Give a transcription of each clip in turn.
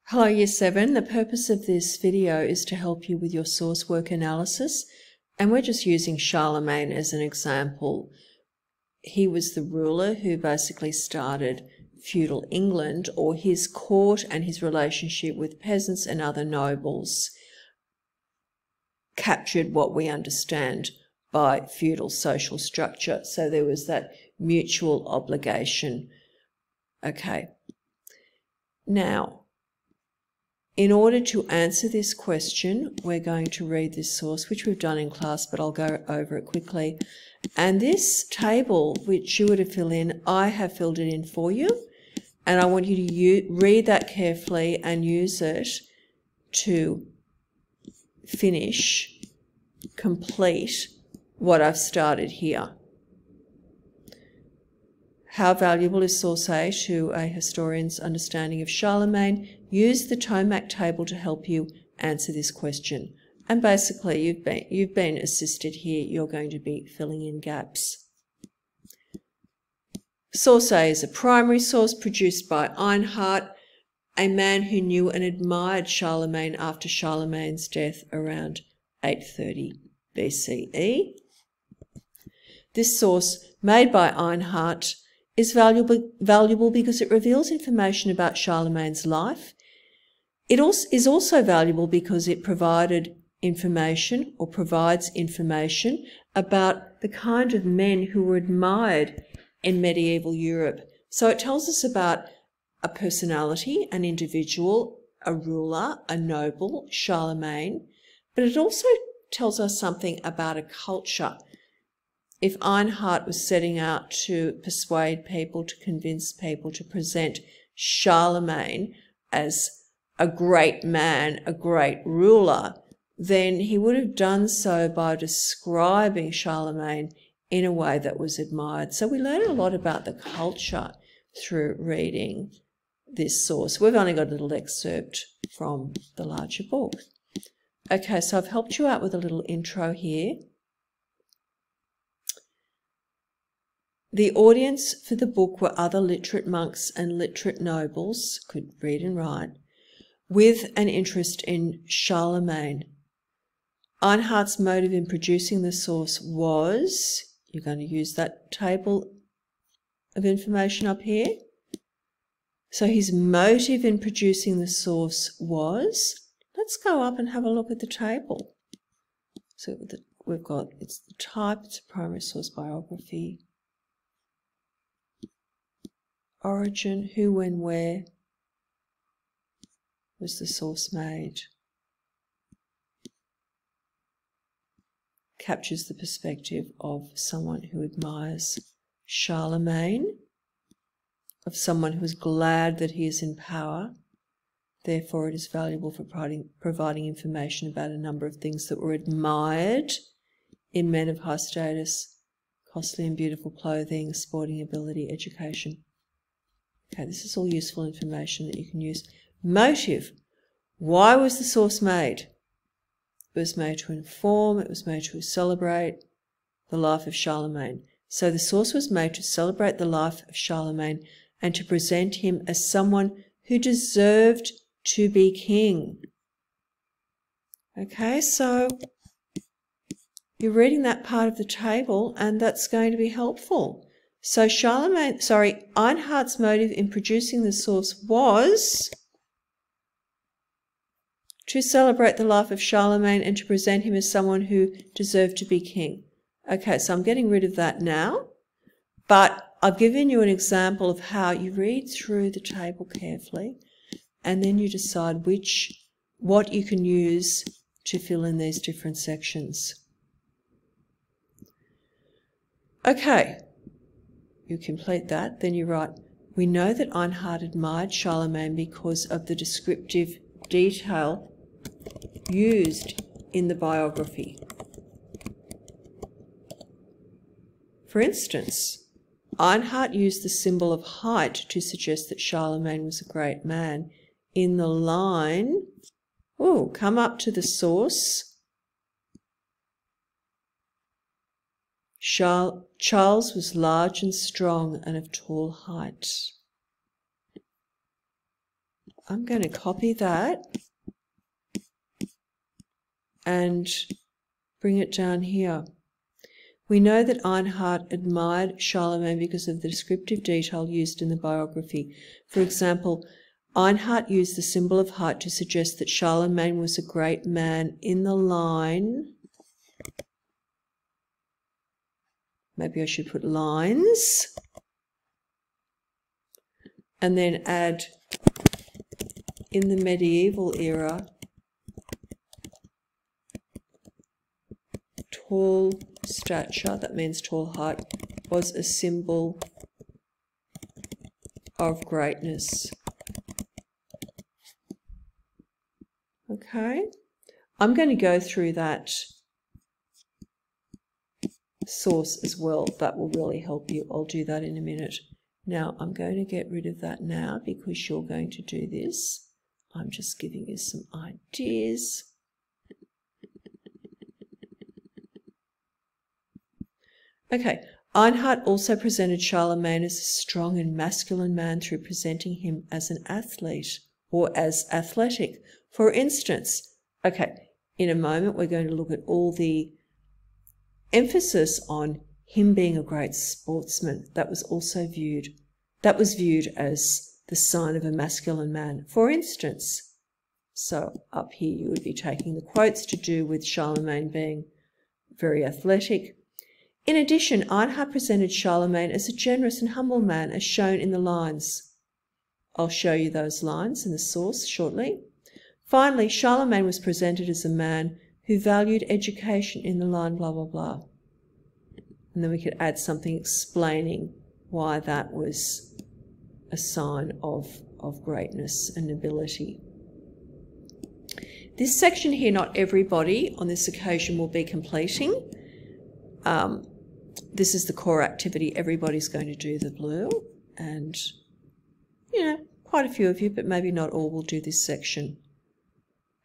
Hello Year 7, the purpose of this video is to help you with your source work analysis, and we're just using Charlemagne as an example. He was the ruler who basically started feudal England, or his court and his relationship with peasants and other nobles captured what we understand by feudal social structure. So there was that mutual obligation. Okay. Now, in order to answer this question, we're going to read this source, which we've done in class, but I'll go over it quickly. And this table, which you were to fill in, I have filled it in for you. And I want you to read that carefully and use it to complete what I've started here. How valuable is source A to a historian's understanding of Charlemagne? Use the Tomac table to help you answer this question. And basically, you've been assisted here. You're going to be filling in gaps. Source A is a primary source produced by Einhard, a man who knew and admired Charlemagne after Charlemagne's death around 830 BCE. This source, made by Einhard, is valuable because it reveals information about Charlemagne's life. It is also valuable because it provides information about the kind of men who were admired in medieval Europe. So it tells us about a personality, an individual, a ruler, a noble, Charlemagne, but it also tells us something about a culture. If Einhard was setting out to persuade people, to convince people, to present Charlemagne as a great man, a great ruler, then he would have done so by describing Charlemagne in a way that was admired. So we learn a lot about the culture through reading this source. We've only got a little excerpt from the larger book. Okay, so I've helped you out with a little intro here. The audience for the book were other literate monks and literate nobles, could read and write, with an interest in Charlemagne. Einhard's motive in producing the source was, you're going to use that table of information up here. So his motive in producing the source was, let's go up and have a look at the table. So we've got, it's the type, it's a primary source biography. Origin, who, when, where was the source made? Captures the perspective of someone who admires Charlemagne, of someone who is glad that he is in power. Therefore, it is valuable for providing information about a number of things that were admired in men of high status: costly and beautiful clothing, sporting ability, education. Okay, this is all useful information that you can use. Motive. Why was the source made? It was made to inform, it was made to celebrate the life of Charlemagne. So the source was made to celebrate the life of Charlemagne and to present him as someone who deserved to be king. Okay, so you're reading that part of the table and that's going to be helpful. So Einhard's motive in producing the source was to celebrate the life of Charlemagne and to present him as someone who deserved to be king. Okay, so I'm getting rid of that now, but I've given you an example of how you read through the table carefully and then you decide what you can use to fill in these different sections. Okay. You complete that, then you write, we know that Einhard admired Charlemagne because of the descriptive detail used in the biography. For instance, Einhard used the symbol of height to suggest that Charlemagne was a great man. In the line, come up to the source. Charles was large and strong and of tall height. I'm going to copy that and bring it down here. We know that Einhard admired Charlemagne because of the descriptive detail used in the biography. For example, Einhard used the symbol of height to suggest that Charlemagne was a great man in the line. Maybe I should put lines. And then add in the medieval era, tall stature, that means tall height, was a symbol of greatness. Okay, I'm going to go through that source as well. That will really help you. I'll do that in a minute. Now, I'm going to get rid of that now because you're going to do this. I'm just giving you some ideas. Okay, Einhard also presented Charlemagne as a strong and masculine man through presenting him as an athlete or as athletic. For instance, okay, in a moment we're going to look at all the emphasis on him being a great sportsman. That was also viewed as the sign of a masculine man. For instance, so up here you would be taking the quotes to do with Charlemagne being very athletic. In addition, Einhard presented Charlemagne as a generous and humble man, as shown in the lines. I'll show you those lines in the source shortly. Finally, Charlemagne was presented as a man who valued education in the line blah, blah, blah. And then we could add something explaining why that was a sign of greatness and nobility. This section here, not everybody on this occasion will be completing. This is the core activity. Everybody's going to do the blue, and, you know, quite a few of you, but maybe not all, will do this section.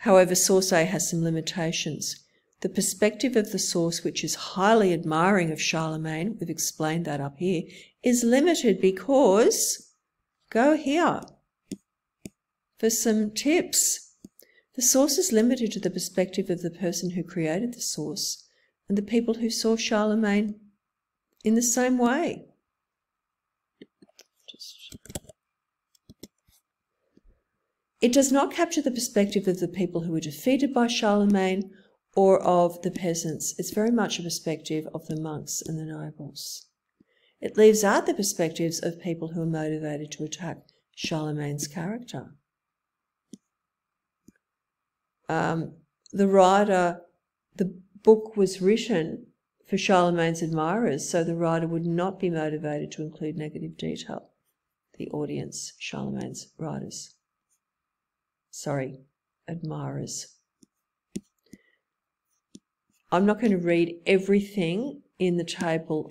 However, source A has some limitations. The perspective of the source, which is highly admiring of Charlemagne, we've explained that up here, is limited because, go here for some tips. The source is limited to the perspective of the person who created the source and the people who saw Charlemagne in the same way. It does not capture the perspective of the people who were defeated by Charlemagne or of the peasants. It's very much a perspective of the monks and the nobles. It leaves out the perspectives of people who are motivated to attack Charlemagne's character. The book was written for Charlemagne's admirers, so the writer would not be motivated to include negative detail. The audience, Charlemagne's admirers. I'm not going to read everything in the table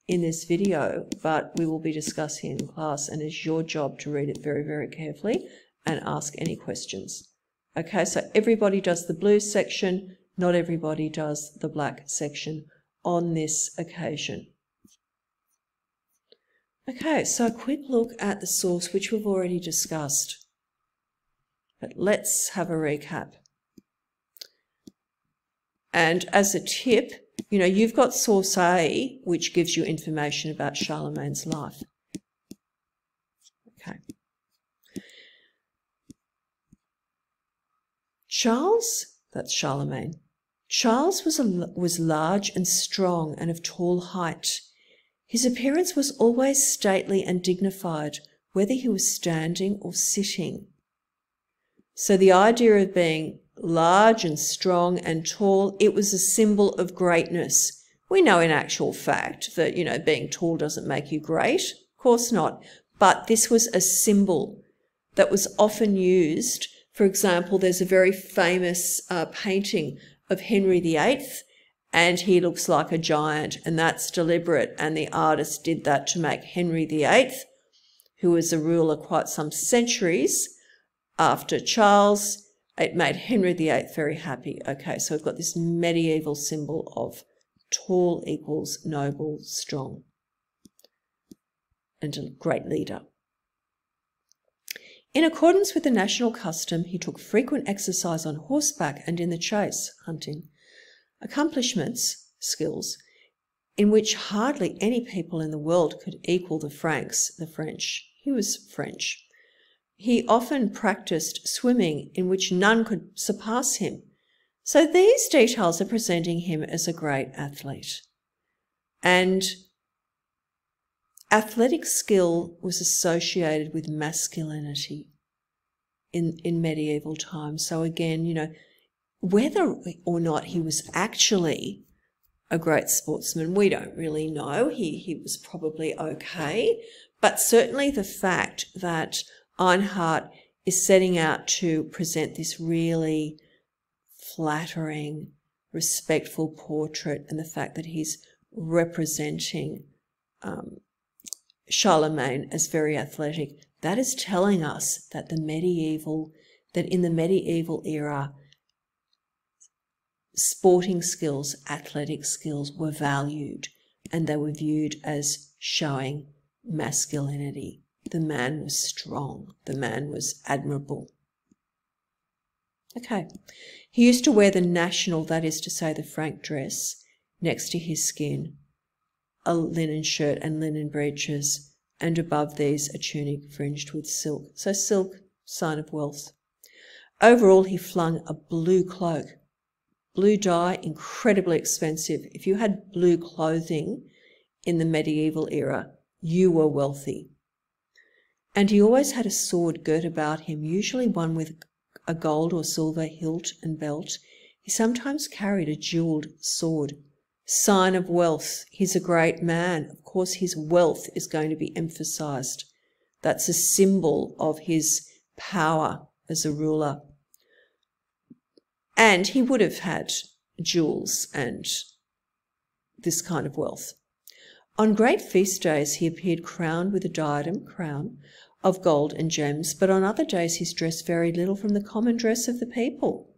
in this video, but we will be discussing it in class, and it's your job to read it very, very carefully and ask any questions. Okay, so everybody does the blue section, not everybody does the black section on this occasion. Okay, so a quick look at the source, which we've already discussed. But let's have a recap. And as a tip, you know, you've got source A, which gives you information about Charlemagne's life. Okay. Charles, that's Charlemagne. Charles was large and strong and of tall height. His appearance was always stately and dignified, whether he was standing or sitting. So the idea of being large and strong and tall, it was a symbol of greatness. We know in actual fact that, you know, being tall doesn't make you great. Of course not. But this was a symbol that was often used. For example, there's a very famous painting of Henry VIII, and he looks like a giant, and that's deliberate, and the artist did that to make Henry VIII, who was a ruler quite some centuries after Charles, it made Henry VIII very happy. Okay, so we've got this medieval symbol of tall equals noble, strong, and a great leader. In accordance with the national custom, he took frequent exercise on horseback and in the chase, hunting, accomplishments, skills, in which hardly any people in the world could equal the Franks, the French. He was French. He often practiced swimming, in which none could surpass him. So these details are presenting him as a great athlete. And athletic skill was associated with masculinity in medieval times. So again, you know, whether or not he was actually a great sportsman, we don't really know. He was probably okay. But certainly the fact that Einhard is setting out to present this really flattering, respectful portrait, and the fact that he's representing Charlemagne as very athletic, that is telling us that in the medieval era, sporting skills, athletic skills were valued, and they were viewed as showing masculinity. The man was strong. The man was admirable. Okay. He used to wear the national, that is to say the Frank dress, next to his skin, a linen shirt and linen breeches, and above these a tunic fringed with silk. So silk, sign of wealth. Overall, he flung a blue cloak. Blue dye, incredibly expensive. If you had blue clothing in the medieval era, you were wealthy. And he always had a sword girt about him, usually one with a gold or silver hilt and belt. He sometimes carried a jewelled sword. Sign of wealth. He's a great man. Of course, his wealth is going to be emphasised. That's a symbol of his power as a ruler. And he would have had jewels and this kind of wealth. On great feast days, he appeared crowned with a diadem, crown, of gold and gems, but on other days his dress varied little from the common dress of the people.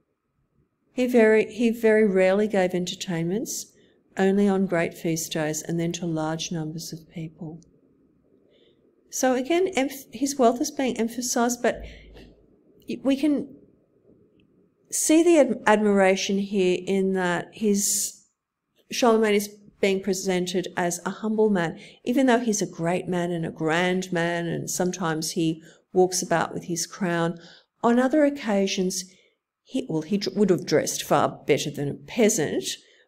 He very rarely gave entertainments, only on great feast days, and then to large numbers of people. So again, his wealth is being emphasised, but we can see the admiration here in that Charlemagne is being presented as a humble man, even though he's a great man and a grand man, and sometimes he walks about with his crown. On other occasions, he would have dressed far better than a peasant,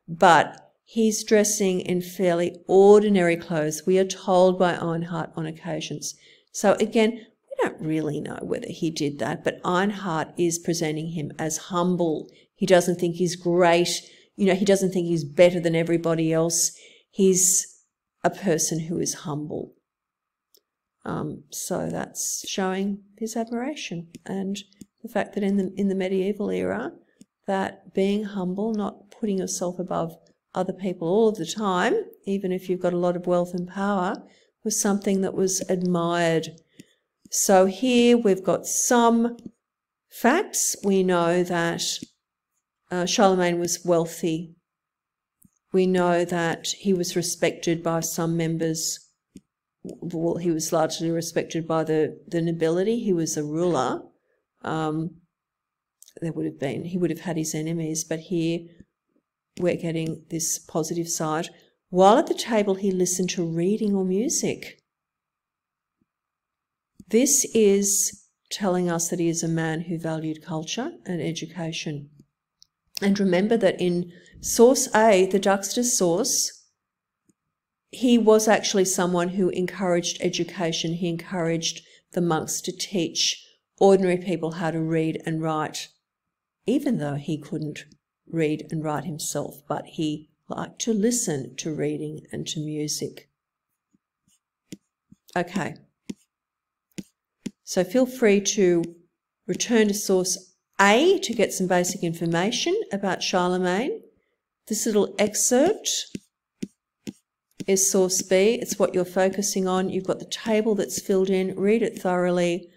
but he's dressing in fairly ordinary clothes, we are told by Einhard on occasions. So again, we don't really know whether he did that, but Einhard is presenting him as humble. He doesn't think he's great. You know, he doesn't think he's better than everybody else. He's a person who is humble. So that's showing his admiration, and the fact that in the medieval era, that being humble, not putting yourself above other people all of the time, even if you've got a lot of wealth and power, was something that was admired. So here we've got some facts. We know that Charlemagne was wealthy. We know that he was respected by some members. Well, he was largely respected by the nobility. He was a ruler. He would have had his enemies, but here we're getting this positive side. While at the table, he listened to reading or music. This is telling us that he is a man who valued culture and education. And remember that in source A, the Duxter source, he was actually someone who encouraged education. He encouraged the monks to teach ordinary people how to read and write, even though he couldn't read and write himself, but he liked to listen to reading and to music. Okay. So feel free to return to source A to get some basic information about Charlemagne. This little excerpt is source B. It's what you're focusing on. You've got the table that's filled in. Read it thoroughly,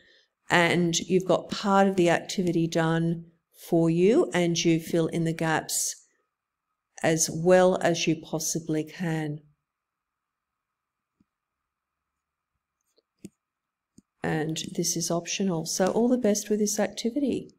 and you've got part of the activity done for you, and you fill in the gaps as well as you possibly can. and this is optional. So all the best with this activity.